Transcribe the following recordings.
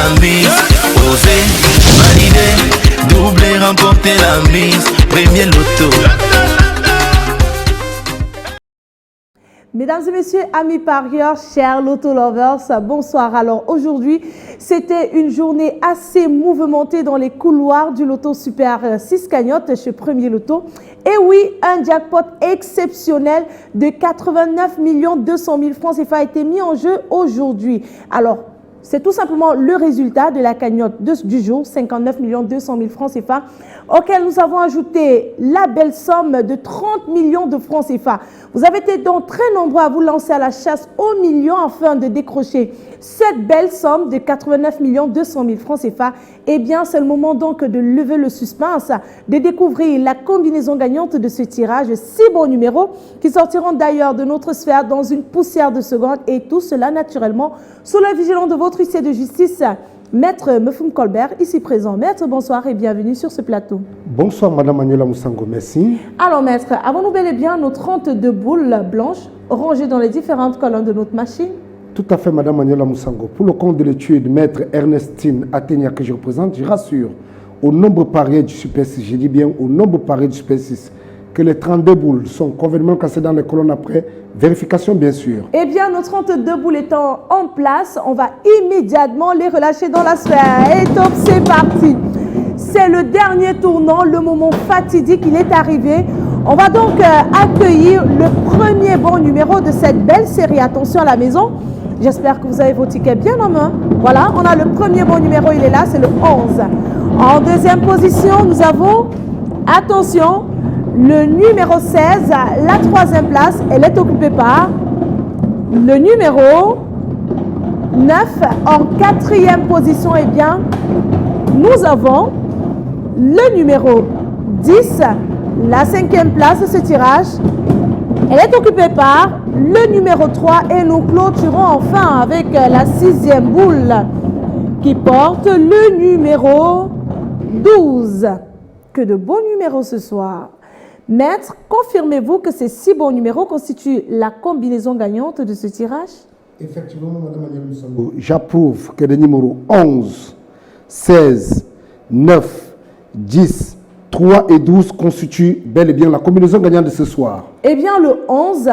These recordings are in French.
la mise. Oser, valider, doubler, remporter la mise. Premier loto. Mesdames et messieurs, amis parieurs, chers Loto Lovers, bonsoir. Alors aujourd'hui, c'était une journée assez mouvementée dans les couloirs du Loto Super 6 cagnotte chez Premier Loto. Et oui, un jackpot exceptionnel de 89 200 000 francs CFA a été mis en jeu aujourd'hui. Alors, c'est tout simplement le résultat de la cagnotte du jour, 59 200 000 francs CFA, auquel nous avons ajouté la belle somme de 30 millions de francs CFA. Vous avez été donc très nombreux à vous lancer à la chasse aux millions afin de décrocher cette belle somme de 89 200 000 francs CFA. Eh bien, c'est le moment donc de lever le suspense, de découvrir la combinaison gagnante de ce tirage. 6 bons numéros qui sortiront d'ailleurs de notre sphère dans une poussière de seconde, et tout cela naturellement sous la vigilance de votre huissier de justice, Maître Mefum Colbert, ici présent. Maître, bonsoir et bienvenue sur ce plateau. Bonsoir Madame Manuela Moussango, merci. Alors Maître, avons-nous bel et bien nos 32 boules blanches rangées dans les différentes colonnes de notre machine? Tout à fait Madame Manuela Moussango. Pour le compte de l'étude de Maître Ernestine Atenia que je représente, je rassure au nombre parié du Super 6, je dis bien au nombre parié du Super 6, que les 32 boules sont convenablement classées dans les colonnes après vérification, bien sûr. Eh bien, nos 32 boules étant en place, on va immédiatement les relâcher dans la sphère. Et top, c'est parti. C'est le dernier tournant, le moment fatidique, il est arrivé. On va donc accueillir le premier bon numéro de cette belle série. Attention à la maison. J'espère que vous avez vos tickets bien en main. Voilà, on a le premier bon numéro, il est là, c'est le 11. En deuxième position, nous avons, attention, le numéro 16, la troisième place, elle est occupée par le numéro 9. En quatrième position, eh bien, nous avons le numéro 10, la cinquième place de ce tirage. Elle est occupée par le numéro 3 et nous clôturons enfin avec la sixième boule qui porte le numéro 12. Que de beaux numéros ce soir. Maître, confirmez-vous que ces 6 bons numéros constituent la combinaison gagnante de ce tirage? Effectivement, Madame Manuela Moussango, j'approuve que les numéros 11, 16, 9, 10, 3 et 12 constituent bel et bien la combinaison gagnante de ce soir. Eh bien, le 11,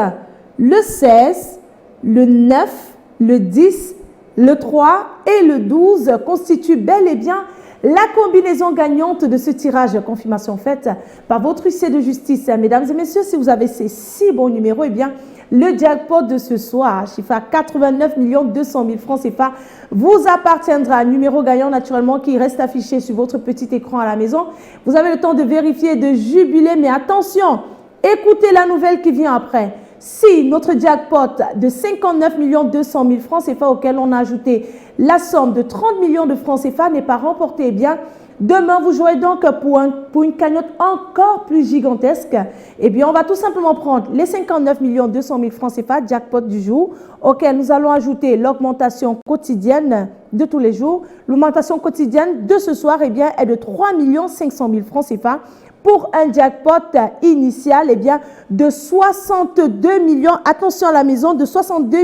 le 16, le 9, le 10, le 3 et le 12 constituent bel et bien la combinaison gagnante de ce tirage. Confirmation faite par votre huissier de justice. Mesdames et messieurs, si vous avez ces 6 bons numéros, eh bien, le jackpot de ce soir, chiffre à 89 200 000 francs CFA, vous appartiendra. Numéro gagnant naturellement qui reste affiché sur votre petit écran à la maison. Vous avez le temps de vérifier et de jubiler, mais attention, écoutez la nouvelle qui vient après. Si notre jackpot de 59 200 000 francs CFA auquel on a ajouté la somme de 30 millions de francs CFA n'est pas remportée, eh bien, demain, vous jouerez donc pour une cagnotte encore plus gigantesque. Eh bien, on va tout simplement prendre les 59 200 000 francs CFA, jackpot du jour, auquel nous allons ajouter l'augmentation quotidienne de tous les jours. L'augmentation quotidienne de ce soir, eh bien, est de 3 500 000 francs CFA pour un jackpot initial, eh bien, de 62 millions, attention à la maison, de 62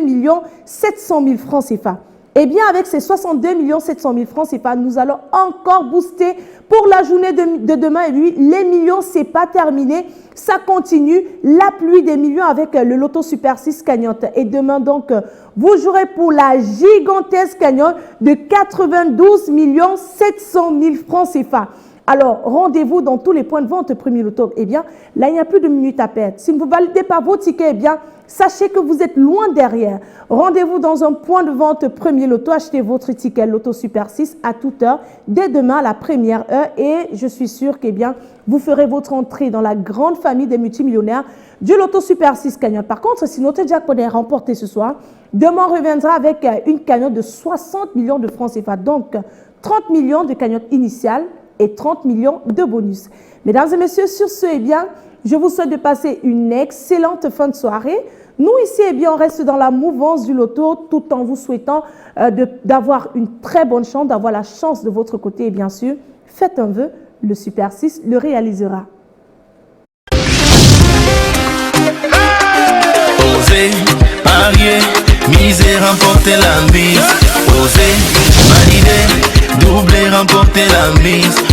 700 000 francs CFA. Eh bien, avec ces 62 700 000 francs CFA, nous allons encore booster pour la journée de demain. Et lui, les millions, c'est pas terminé. Ça continue. La pluie des millions avec le Loto Super 6 cagnotte. Et demain, donc, vous jouerez pour la gigantesque cagnotte de 92 700 000 francs CFA. Alors, rendez-vous dans tous les points de vente Premier Loto. Eh bien, là, il n'y a plus de minutes à perdre. Si vous ne validez pas vos tickets, eh bien, sachez que vous êtes loin derrière. Rendez-vous dans un point de vente Premier Loto. Achetez votre ticket Loto Super 6 à toute heure, dès demain à la première heure. Et je suis sûre que, eh bien, vous ferez votre entrée dans la grande famille des multimillionnaires du Loto Super 6 cagnotte. Par contre, si notre jackpot est remporté ce soir, demain on reviendra avec une cagnotte de 60 millions de francs CFA. Donc, 30 millions de cagnotte initiale et 30 millions de bonus. Mesdames et messieurs, sur ce, eh bien, je vous souhaite de passer une excellente fin de soirée. Nous, ici, eh bien, on reste dans la mouvance du loto tout en vous souhaitant d'avoir une très bonne chance, d'avoir la chance de votre côté. Et bien sûr, faites un vœu, le Super 6 le réalisera. Oser, parier, miser, remporter la mise. Oser, valider. remporter la mise.